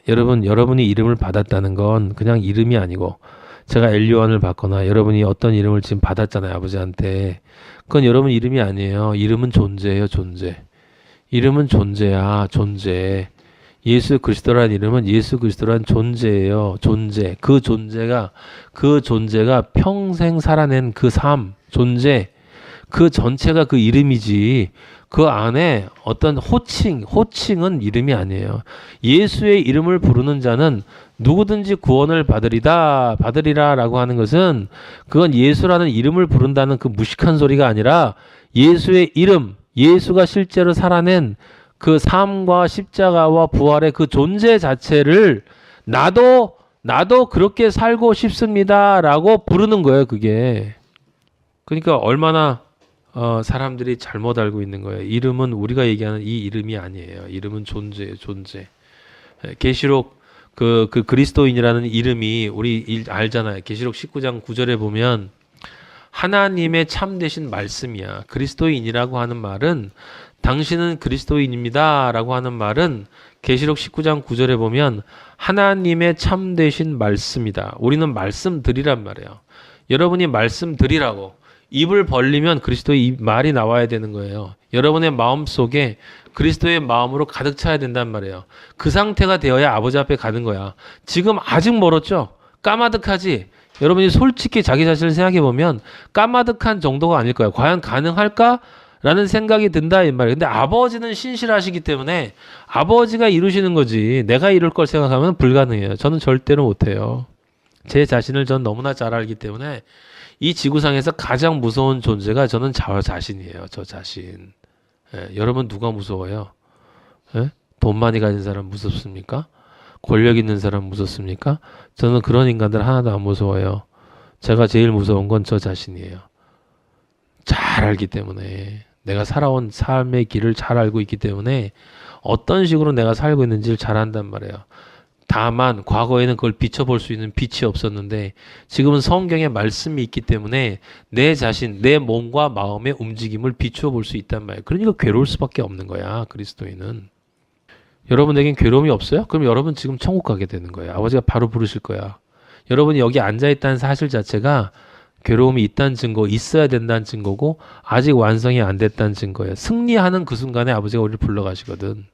여러분이 이름을 받았다는 건 그냥 이름이 아니고 제가 엘리완을 받거나 여러분이 어떤 이름을 지금 받았잖아요. 아버지한테. 그건 여러분 이름이 아니에요. 이름은 존재예요. 존재. 이름은 존재야. 존재. 예수 그리스도라는 이름은 예수 그리스도라는 존재예요. 존재. 그 존재가 평생 살아낸 그 삶, 존재. 그 전체가 그 이름이지. 그 안에 어떤 호칭은 이름이 아니에요. 예수의 이름을 부르는 자는 누구든지 구원을 받으리라라고 하는 것은 그건 예수라는 이름을 부른다는 그 무식한 소리가 아니라 예수의 이름, 예수가 실제로 살아낸 그 삶과 십자가와 부활의 그 존재 자체를 나도 그렇게 살고 싶습니다라고 부르는 거예요, 그게. 그러니까 얼마나 사람들이 잘못 알고 있는 거예요. 이름은 우리가 얘기하는 이 이름이 아니에요. 이름은 존재예요, 존재. 계시록 그 그리스도인이라는 이름이 우리 알잖아요. 계시록 19장 9절에 보면 하나님의 참되신 말씀이야. 그리스도인이라고 하는 말은 당신은 그리스도인입니다라고 하는 말은 계시록 19장 9절에 보면 하나님의 참되신 말씀이다. 우리는 말씀드리란 말이에요. 여러분이 말씀드리라고 입을 벌리면 그리스도의 말이 나와야 되는 거예요. 여러분의 마음 속에 그리스도의 마음으로 가득 차야 된단 말이에요. 그 상태가 되어야 아버지 앞에 가는 거야. 지금 아직 멀었죠? 까마득하지? 여러분이 솔직히 자기 자신을 생각해 보면 까마득한 정도가 아닐 거예요. 과연 가능할까? 라는 생각이 든다 이 말이에요. 근데 아버지는 신실하시기 때문에 아버지가 이루시는 거지 내가 이룰 걸 생각하면 불가능해요. 저는 절대로 못해요. 제 자신을 전 너무나 잘 알기 때문에 이 지구상에서 가장 무서운 존재가 저는 저 자신이에요. 저 자신. 여러분 누가 무서워요? 돈 많이 가진 사람 무섭습니까? 권력 있는 사람 무섭습니까? 저는 그런 인간들 하나도 안 무서워요. 제가 제일 무서운 건 저 자신이에요. 잘 알기 때문에 내가 살아온 삶의 길을 잘 알고 있기 때문에 어떤 식으로 내가 살고 있는지를 잘 안단 말이에요. 다만 과거에는 그걸 비춰볼 수 있는 빛이 없었는데 지금은 성경의 말씀이 있기 때문에 내 자신, 내 몸과 마음의 움직임을 비추어 볼 수 있단 말이에요. 그러니까 괴로울 수밖에 없는 거야. 그리스도인은. 여러분에겐 괴로움이 없어요? 그럼 여러분 지금 천국 가게 되는 거예요. 아버지가 바로 부르실 거야. 여러분이 여기 앉아있다는 사실 자체가 괴로움이 있다는 증거, 있어야 된다는 증거고 아직 완성이 안 됐다는 증거예요. 승리하는 그 순간에 아버지가 우리를 불러가시거든.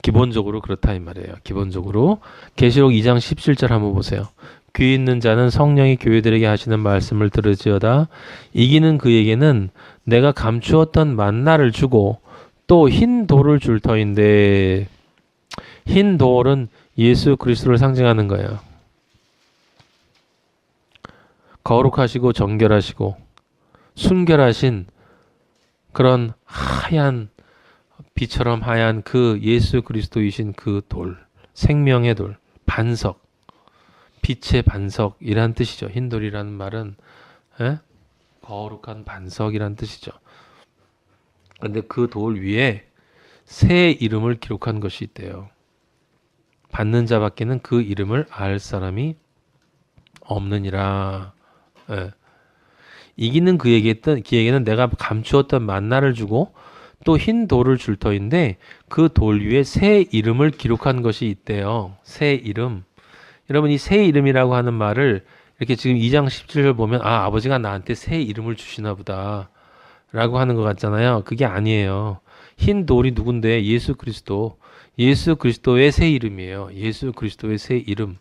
기본적으로 그렇다 이 말이에요. 기본적으로 계시록 2장 17절 한번 보세요. 귀 있는 자는 성령이 교회들에게 하시는 말씀을 들을지어다. 이기는 그에게는 내가 감추었던 만나를 주고 또 흰 돌을 줄 터인데 흰 돌은 예수 그리스도를 상징하는 거예요. 거룩하시고 정결하시고 순결하신 그런 하얀 비처럼 하얀 그 예수 그리스도이신 그 돌, 생명의 돌, 반석, 빛의 반석이란 뜻이죠. 흰돌이라는 말은 거룩한 반석이란 뜻이죠. 그런데 그 돌 위에 새 이름을 기록한 것이 있대요. 받는 자밖에는 그 이름을 알 사람이 없느니라. 이기는 그에게는 내가 감추었던 만나를 주고 또 흰 돌을 줄 터인데 그 돌 위에 새 이름을 기록한 것이 있대요. 새 이름. 여러분 이 새 이름이라고 하는 말을 이렇게 지금 2장 17절 보면 아버지가 나한테 새 이름을 주시나 보다 라고 하는 것 같잖아요. 그게 아니에요. 흰 돌이 누군데? 예수 그리스도. 예수 그리스도의 새 이름이에요. 예수 그리스도의 새 이름.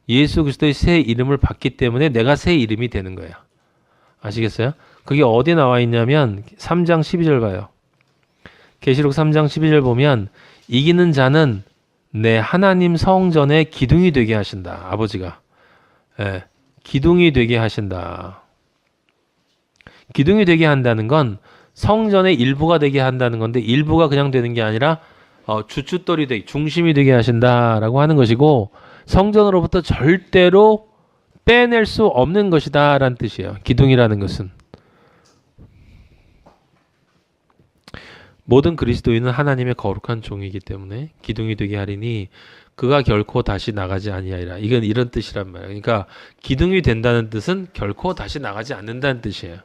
예수 그리스도의 새 이름을 받기 때문에 내가 새 이름이 되는 거예요. 아시겠어요? 그게 어디 나와 있냐면 3장 12절 봐요. 계시록 3장 12절 보면 이기는 자는 내 하나님 성전의 기둥이 되게 하신다. 아버지가. 기둥이 되게 하신다. 기둥이 되게 한다는 건 성전의 일부가 되게 한다는 건데 일부가 그냥 되는 게 아니라 주춧돌이 되게 중심이 되게 하신다라고 하는 것이고 성전으로부터 절대로 빼낼 수 없는 것이다 라는 뜻이에요. 기둥이라는 것은. 모든 그리스도인은 하나님의 거룩한 종이기 때문에 기둥이 되게 하리니 그가 결코 다시 나가지 아니하리라. 이건 이런 뜻이란 말이에요. 그러니까 기둥이 된다는 뜻은 결코 다시 나가지 않는다는 뜻이에요.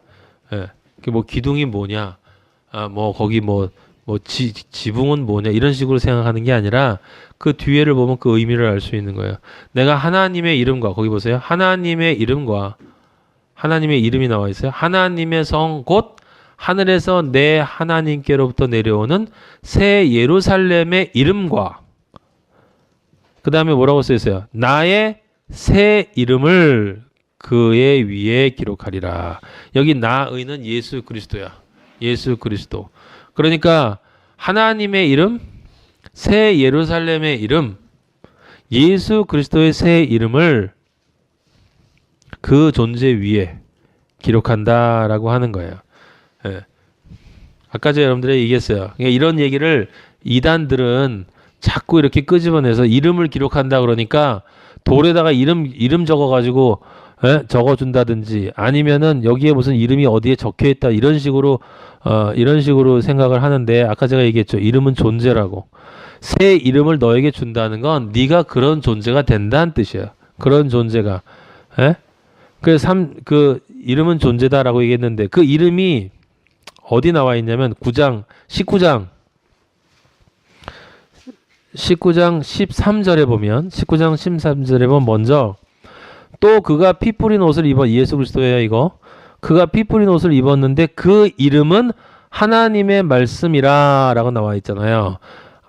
뭐 기둥이 뭐냐? 거기 뭐 지붕은 뭐냐 이런 식으로 생각하는 게 아니라 그 뒤에를 보면 그 의미를 알 수 있는 거예요. 내가 하나님의 이름과 거기 보세요. 하나님의 이름과 하나님의 이름이 나와 있어요. 하나님의 성 곧 하늘에서 내 하나님께로부터 내려오는 새 예루살렘의 이름과 그 다음에 뭐라고 써 있어요? 나의 새 이름을 그의 위에 기록하리라. 여기 나의는 예수 그리스도야. 예수 그리스도. 그러니까 하나님의 이름, 새 예루살렘의 이름, 예수 그리스도의 새 이름을 그 존재 위에 기록한다라고 하는 거예요. 예. 아까 제가 여러분들에게 얘기했어요. 그러니까 이런 얘기를 이단들은 자꾸 이렇게 끄집어내서 이름을 기록한다 그러니까 돌에다가 이름 적어가지고 적어준다든지 아니면은 여기에 무슨 이름이 어디에 적혀있다 이런 식으로 생각을 하는데 아까 제가 얘기했죠. 이름은 존재라고. 새 이름을 너에게 준다는 건 네가 그런 존재가 된다는 뜻이야. 그런 존재가. 그 이름은 존재다라고 얘기했는데 그 이름이 어디 나와 있냐면 19장 13절에 보면 먼저 또 그가 피 뿌린 옷을 입어 예수 그리스도예요 이거. 그가 피 뿌린 옷을 입었는데 그 이름은 하나님의 말씀이라 라고 나와 있잖아요.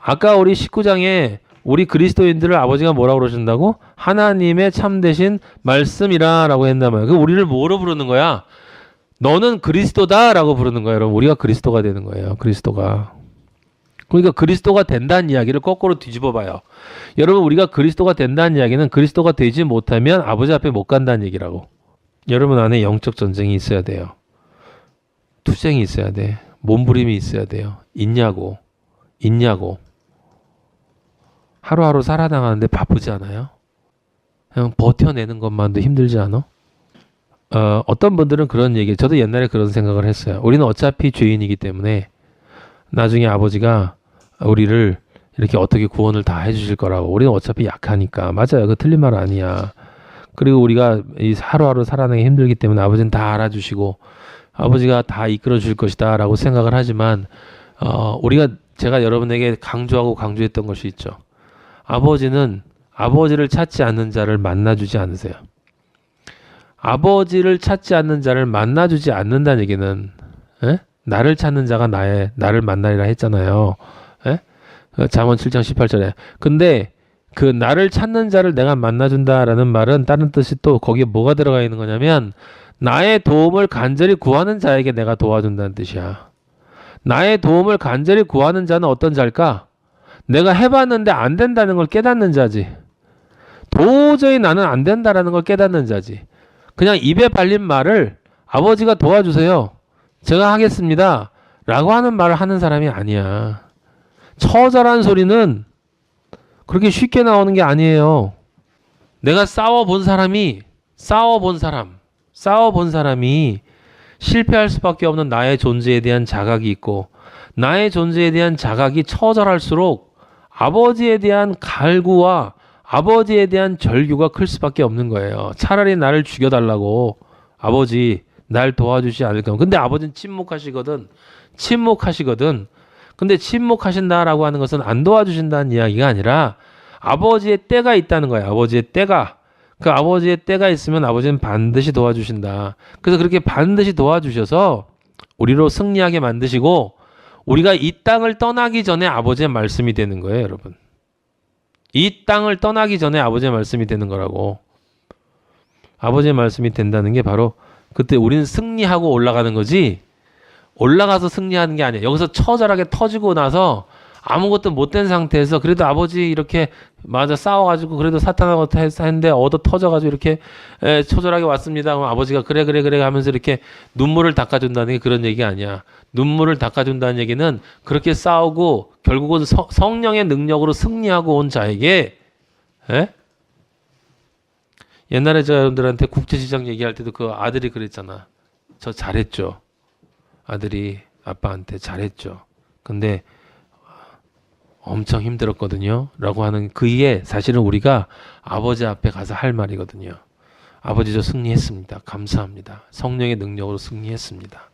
아까 우리 19장에 우리 그리스도인들을 아버지가 뭐라고 그러신다고? 하나님의 참되신 말씀이라 라고 했단 말이에요. 그 우리를 뭐로 부르는 거야? 너는 그리스도다 라고 부르는 거예요. 여러분 우리가 그리스도가 되는 거예요. 그리스도가. 그러니까 그리스도가 된다는 이야기를 거꾸로 뒤집어 봐요. 여러분 우리가 그리스도가 된다는 이야기는 그리스도가 되지 못하면 아버지 앞에 못 간다는 얘기라고. 여러분 안에 영적 전쟁이 있어야 돼요. 투쟁이 있어야 돼. 몸부림이 있어야 돼요. 있냐고. 하루하루 살아나가는데 바쁘지 않아요? 그냥 버텨내는 것만도 힘들지 않아? 어떤 분들은 그런 얘기, 저도 옛날에 그런 생각을 했어요. 우리는 어차피 죄인이기 때문에 나중에 아버지가 우리를 이렇게 어떻게 구원을 다 해주실 거라고. 우리는 어차피 약하니까. 맞아요. 그 틀린 말 아니야. 그리고 우리가 이 하루하루 살아내기 힘들기 때문에 아버지는 다 알아주시고 아버지가 다 이끌어 주실 것이다 라고 생각을 하지만 제가 여러분에게 강조했던 것이 있죠. 아버지는 아버지를 찾지 않는 자를 만나주지 않으세요. 아버지를 찾지 않는 자를 만나주지 않는다는 얘기는 나를 찾는 자가 나를 만나리라 했잖아요. 잠언 7장 18절에. 근데 그 나를 찾는 자를 내가 만나준다라는 말은 다른 뜻이 또 거기에 뭐가 들어가 있는 거냐면 나의 도움을 간절히 구하는 자에게 내가 도와준다는 뜻이야. 나의 도움을 간절히 구하는 자는 어떤 자일까? 내가 해봤는데 안 된다는 걸 깨닫는 자지. 도저히 나는 안 된다라는 걸 깨닫는 자지. 그냥 입에 발린 말을 아버지가 도와주세요. 제가 하겠습니다. 라고 하는 말을 하는 사람이 아니야. 처절한 소리는 그렇게 쉽게 나오는 게 아니에요. 내가 싸워본 사람이 실패할 수밖에 없는 나의 존재에 대한 자각이 있고 나의 존재에 대한 자각이 처절할수록 아버지에 대한 갈구와 아버지에 대한 절규가 클 수밖에 없는 거예요. 차라리 나를 죽여달라고 아버지 날 도와주지 않을까. 근데 아버지는 침묵하시거든. 근데 침묵하신다라고 하는 것은 안 도와주신다는 이야기가 아니라 아버지의 때가 있다는 거예요. 아버지의 때가. 그 아버지의 때가 있으면 아버지는 반드시 도와주신다. 그래서 그렇게 반드시 도와주셔서 우리로 승리하게 만드시고 우리가 이 땅을 떠나기 전에 아버지의 말씀이 되는 거예요, 여러분. 이 땅을 떠나기 전에 아버지의 말씀이 되는 거라고. 아버지의 말씀이 된다는 게 바로 그때 우리는 승리하고 올라가는 거지 올라가서 승리하는 게 아니에요. 여기서 처절하게 터지고 나서 아무것도 못된 상태에서 그래도 아버지 이렇게 맞아 싸워가지고 그래도 사탄하고 했는데 얻어 터져가지고 이렇게 처절하게 왔습니다. 그럼 아버지가 그래 하면서 이렇게 눈물을 닦아준다는 게 그런 얘기가 아니야. 눈물을 닦아준다는 얘기는 그렇게 싸우고 결국은 성령의 능력으로 승리하고 온 자에게 옛날에 저 여러분들한테 국제시장 얘기할 때도 그 아들이 그랬잖아. 저 잘했죠. 아들이 아빠한테 잘했죠. 근데 엄청 힘들었거든요. 라고 하는 그게 사실은 우리가 아버지 앞에 가서 할 말이거든요. 아버지 저 승리했습니다. 감사합니다. 성령의 능력으로 승리했습니다.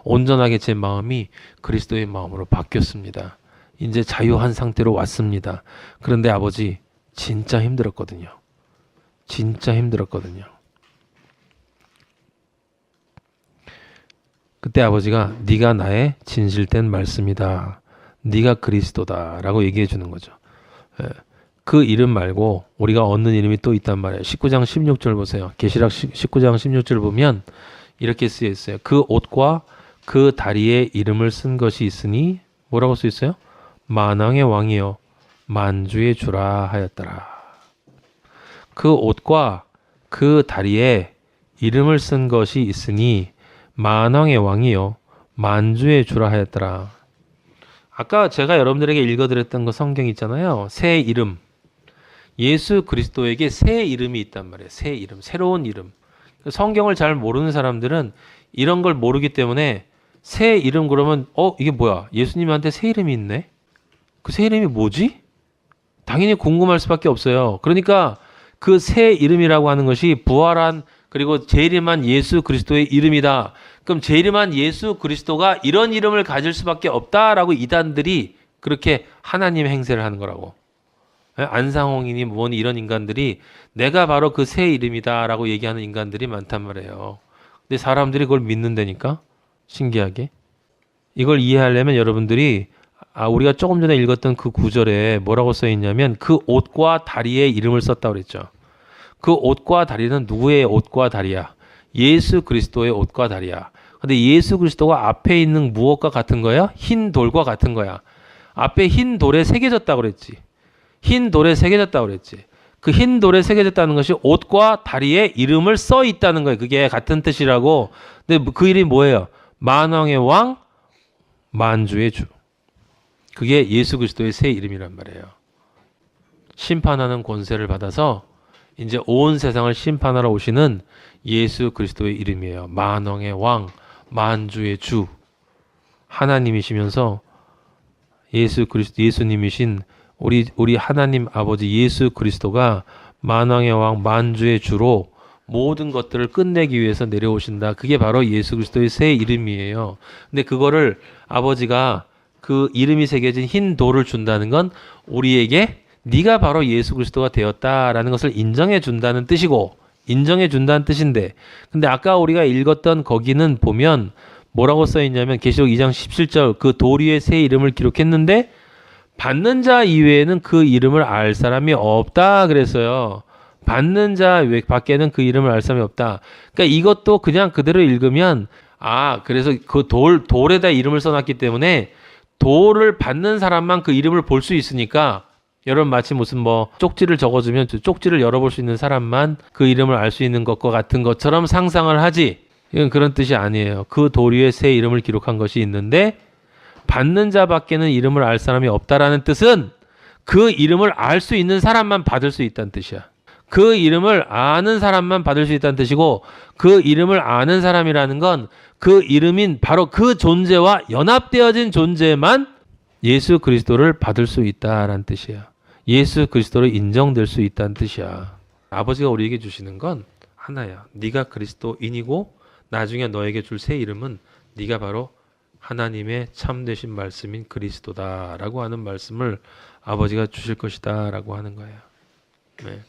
온전하게 제 마음이 그리스도의 마음으로 바뀌었습니다. 이제 자유한 상태로 왔습니다. 그런데 아버지 진짜 힘들었거든요. 진짜 힘들었거든요. 그때 아버지가 네가 나의 진실된 말씀이다. 네가 그리스도다 라고 얘기해 주는 거죠. 그 이름 말고 우리가 얻는 이름이 또 있단 말이에요. 19장 16절 보세요. 계시록 19장 16절 보면 이렇게 쓰여 있어요. 그 옷과 그 다리에 이름을 쓴 것이 있으니 뭐라고 쓰여 있어요? 만왕의 왕이요 만주의 주라 하였더라. 그 옷과 그 다리에 이름을 쓴 것이 있으니 만왕의 왕이요 만주의 주라 하였더라. 아까 제가 여러분들에게 읽어드렸던 그 성경 있잖아요. 새 이름. 예수 그리스도에게 새 이름이 있단 말이에요. 새 이름, 새로운 이름. 성경을 잘 모르는 사람들은 이런 걸 모르기 때문에 새 이름 그러면 이게 뭐야? 예수님한테 새 이름이 있네? 그 새 이름이 뭐지? 당연히 궁금할 수밖에 없어요. 그러니까 그 새 이름이라고 하는 것이 부활한 그리고 재림한 예수 그리스도의 이름이다. 그럼 재림한 예수 그리스도가 이런 이름을 가질 수밖에 없다라고 이단들이 그렇게 하나님의 행세를 하는 거라고. 안상홍이니 뭐니 이런 인간들이 내가 바로 그 새 이름이다라고 얘기하는 인간들이 많단 말이에요. 근데 사람들이 그걸 믿는다니까? 신기하게. 이걸 이해하려면 여러분들이 우리가 조금 전에 읽었던 그 구절에 뭐라고 써 있냐면 그 옷과 다리에 이름을 썼다고 그랬죠. 그 옷과 다리는 누구의 옷과 다리야? 예수 그리스도의 옷과 다리야. 근데 예수 그리스도가 앞에 있는 무엇과 같은 거야? 흰 돌과 같은 거야. 앞에 흰 돌에 새겨졌다고 그랬지. 흰 돌에 새겨졌다고 그랬지. 그 흰 돌에 새겨졌다는 것이 옷과 다리에 이름을 써 있다는 거예요. 그게 같은 뜻이라고. 근데 그 이름이 뭐예요? 만왕의 왕, 만주의 주. 그게 예수 그리스도의 새 이름이란 말이에요. 심판하는 권세를 받아서 이제 온 세상을 심판하러 오시는 예수 그리스도의 이름이에요. 만왕의 왕, 만주의 주. 하나님이시면서 예수 그리스도 예수님이신 우리 하나님 아버지 예수 그리스도가 만왕의 왕, 만주의 주로 모든 것들을 끝내기 위해서 내려오신다. 그게 바로 예수 그리스도의 새 이름이에요. 근데 그거를 아버지가 그 이름이 새겨진 흰 돌을 준다는 건 우리에게 네가 바로 예수 그리스도가 되었다라는 것을 인정해 준다는 뜻이고 인정해 준다는 뜻인데 근데 아까 우리가 읽었던 거기는 보면 뭐라고 써 있냐면 계시록 2장 17절 그 돌 위에 새 이름을 기록했는데 받는 자 이외에는 그 이름을 알 사람이 없다 그랬어요. 받는 자 밖에는 그 이름을 알 사람이 없다. 그러니까 이것도 그냥 그대로 읽으면 그래서 그 돌에다 이름을 써놨기 때문에 돌을 받는 사람만 그 이름을 볼 수 있으니까 여러분 마치 무슨 쪽지를 적어주면 쪽지를 열어볼 수 있는 사람만 그 이름을 알 수 있는 것과 같은 것처럼 상상을 하지. 이건 그런 뜻이 아니에요. 그 돌 위에 새 이름을 기록한 것이 있는데 받는 자밖에는 이름을 알 사람이 없다라는 뜻은 그 이름을 알 수 있는 사람만 받을 수 있다는 뜻이야. 그 이름을 아는 사람만 받을 수 있다는 뜻이고 그 이름을 아는 사람이라는 건 그 이름인 바로 그 존재와 연합되어진 존재만 예수 그리스도를 받을 수 있다라는 뜻이야. 예수 그리스도로 인정될 수 있다는 뜻이야. 아버지가 우리에게 주시는 건 하나야. 네가 그리스도인이고 나중에 너에게 줄 새 이름은 네가 바로 하나님의 참되신 말씀인 그리스도다라고 하는 말씀을 아버지가 주실 것이다라고 하는 거예요. 네.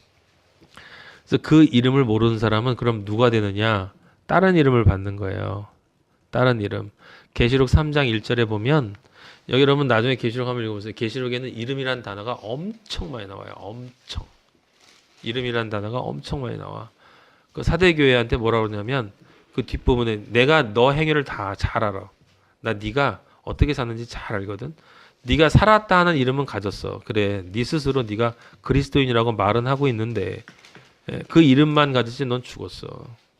그래서 그 이름을 모르는 사람은 그럼 누가 되느냐? 다른 이름을 받는 거예요. 다른 이름. 계시록 3장 1절에 보면 여기 여러분 나중에 계시록 한번 읽어보세요. 계시록에는 이름이란 단어가 엄청 많이 나와요. 엄청. 이름이란 단어가 엄청 많이 나와. 그 사대교회한테 뭐라 그러냐면 그 뒷부분에 내가 너 행위를 다 잘 알아. 나 네가 어떻게 사는지 잘 알거든. 네가 살았다 하는 이름은 가졌어. 그래. 네 스스로 네가 그리스도인이라고 말은 하고 있는데 그 이름만 가지지 넌 죽었어.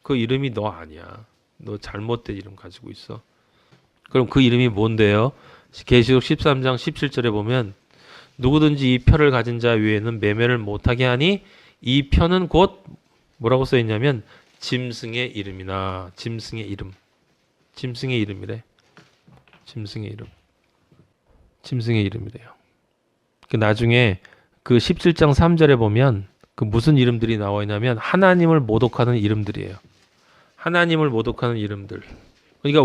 그 이름이 너 아니야. 너 잘못된 이름 가지고 있어. 그럼 그 이름이 뭔데요? 계시록 13장 17절에 보면 누구든지 이 표를 가진 자 외에는 매매를 못하게 하니 이 표는 곧 뭐라고 써 있냐면 짐승의 이름이나 짐승의 이름. 짐승의 이름이래. 짐승의 이름. 짐승의 이름이래요. 그 나중에 그 17장 3절에 보면 그 무슨 이름들이 나와 있냐면 하나님을 모독하는 이름들이에요. 하나님을 모독하는 이름들. 그러니까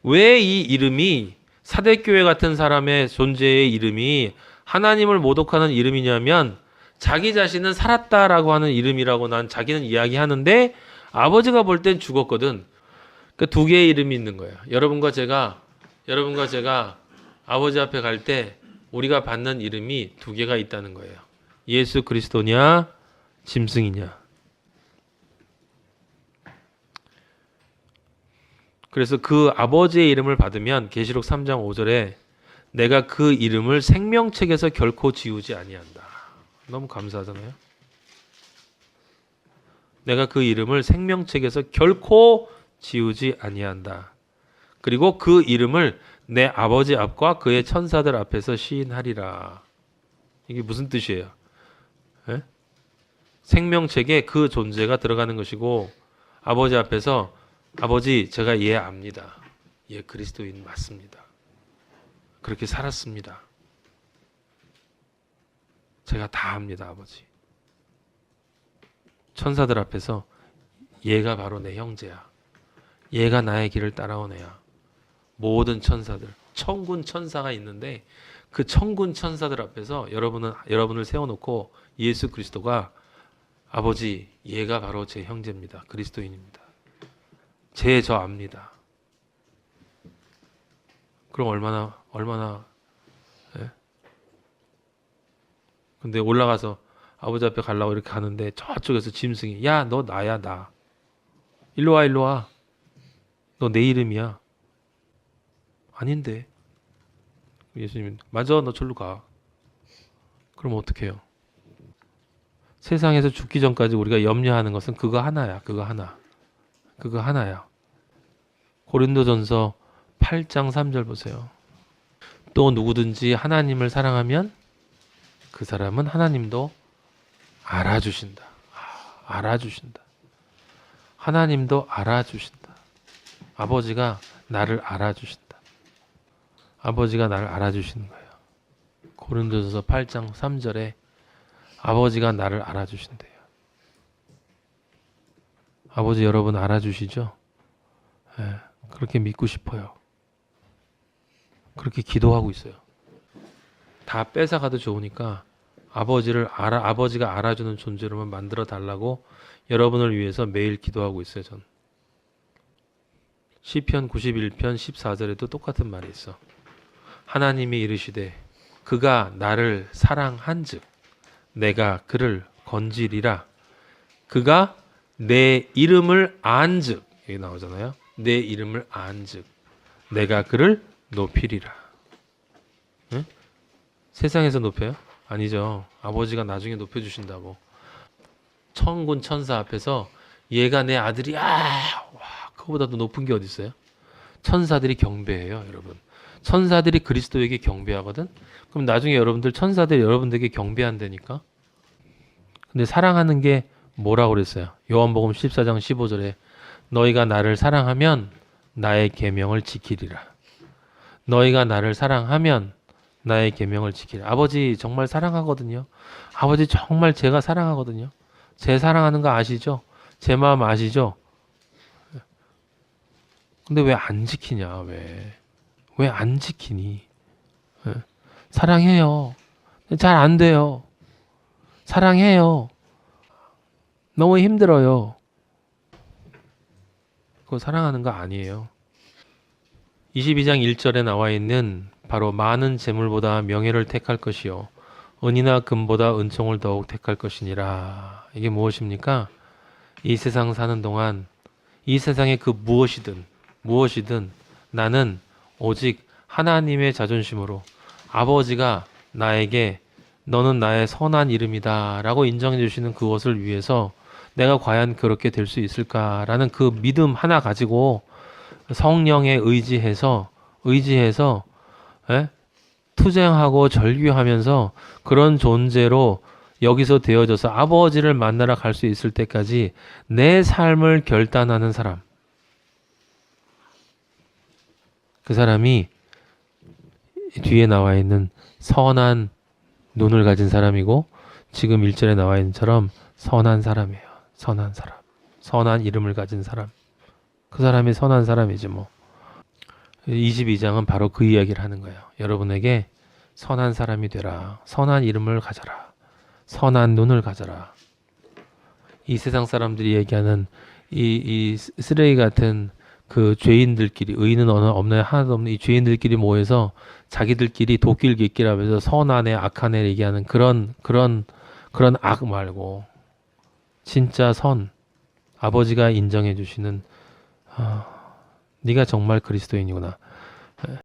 왜 이 이름이 사대교회 같은 사람의 존재의 이름이 하나님을 모독하는 이름이냐면 자기 자신은 살았다라고 하는 이름이라고 난 자기는 이야기하는데 아버지가 볼 땐 죽었거든. 그 두 개의 이름이 있는 거예요. 여러분과 제가 아버지 앞에 갈 때 우리가 받는 이름이 두 개가 있다는 거예요. 예수 그리스도냐, 짐승이냐. 그래서 그 아버지의 이름을 받으면 계시록 3장 5절에 내가 그 이름을 생명책에서 결코 지우지 아니한다. 너무 감사하잖아요. 내가 그 이름을 생명책에서 결코 지우지 아니한다. 그리고 그 이름을 내 아버지 앞과 그의 천사들 앞에서 시인하리라. 이게 무슨 뜻이에요? 에? 생명책에 그 존재가 들어가는 것이고 아버지 앞에서 아버지 제가 얘 압니다. 얘 그리스도인 맞습니다. 그렇게 살았습니다. 제가 다 압니다, 아버지. 천사들 앞에서 얘가 바로 내 형제야. 얘가 나의 길을 따라온 애야. 모든 천사들, 천군 천사가 있는데 그 천군 천사들 앞에서 여러분을 세워놓고 예수 그리스도가 아버지, 얘가 바로 제 형제입니다. 그리스도인입니다. 저 압니다. 그럼 얼마나 예? 근데 올라가서 아버지 앞에 가려고 이렇게 가는데 저쪽에서 짐승이 야, 너 나야 나. 일로 와. 너 내 이름이야. 아닌데. 예수님 맞아, 너 절로 가. 그럼 어떻게 해요? 세상에서 죽기 전까지 우리가 염려하는 것은 그거 하나야. 그거 하나야. 고린도전서 8장 3절 보세요. 또 누구든지 하나님을 사랑하면 그 사람은 하나님도 알아주신다. 알아주신다. 하나님도 알아주신다. 아버지가 나를 알아주신다. 아버지가 나를 알아주시는 거예요. 고린도전서 8장 3절에 아버지가 나를 알아주신대요. 아버지 여러분 알아주시죠? 예, 그렇게 믿고 싶어요. 그렇게 기도하고 있어요. 다 뺏어가도 좋으니까 아버지가 알아주는 존재로만 만들어 달라고 여러분을 위해서 매일 기도하고 있어요. 전 시편 91편 14절에도 똑같은 말이 있어. 하나님이 이르시되 그가 나를 사랑한즉 내가 그를 건지리라. 그가 내 이름을 안즉 여기 나오잖아요. 내 이름을 안즉 내가 그를 높이리라. 응? 세상에서 높여요? 아니죠. 아버지가 나중에 높여주신다고. 천군 천사 앞에서 얘가 내 아들이야. 와, 그거보다 더 높은 게 어디 있어요? 천사들이 경배해요, 여러분. 천사들이 그리스도에게 경배하거든. 그럼 나중에 천사들이 여러분들에게 경배한다니까. 근데 사랑하는 게 뭐라고 그랬어요? 요한복음 14장 15절에 너희가 나를 사랑하면 나의 계명을 지키리라. 너희가 나를 사랑하면 나의 계명을 지키리라. 아버지 정말 사랑하거든요. 아버지 정말 제가 사랑하거든요. 제 사랑하는 거 아시죠? 제 마음 아시죠? 근데 왜 안 지키냐? 왜 안 지키니? 사랑해요. 잘 안 돼요. 사랑해요. 너무 힘들어요. 그거 사랑하는 거 아니에요. 22장 1절에 나와 있는 바로 많은 재물보다 명예를 택할 것이요 은이나 금보다 은총을 더욱 택할 것이니라. 이게 무엇입니까? 이 세상 사는 동안 이 세상의 그 무엇이든 나는 오직 하나님의 자존심으로 아버지가 나에게 너는 나의 선한 이름이다 라고 인정해 주시는 그것을 위해서 내가 과연 그렇게 될 수 있을까라는 그 믿음 하나 가지고 성령에 의지해서 투쟁하고 절규하면서 그런 존재로 여기서 되어져서 아버지를 만나러 갈 수 있을 때까지 내 삶을 결단하는 사람, 그 사람이 뒤에 나와 있는 선한 눈을 가진 사람이고 지금 1절에 나와 있는 처럼 선한 사람이에요. 선한 사람. 선한 이름을 가진 사람. 그 사람이 선한 사람이지 뭐. 22장은 바로 그 이야기를 하는 거예요. 여러분에게 선한 사람이 되라. 선한 이름을 가져라. 선한 눈을 가져라. 이 세상 사람들이 얘기하는 이 쓰레기 같은 그 죄인들끼리, 의인은 없나요? 하나도 없는 이 죄인들끼리 모여서 자기들끼리 도끼를 깃기라면서 선한 애, 악한 애 얘기하는 그런 악 말고 진짜 선, 아버지가 인정해 주시는, 네가 정말 그리스도인이구나.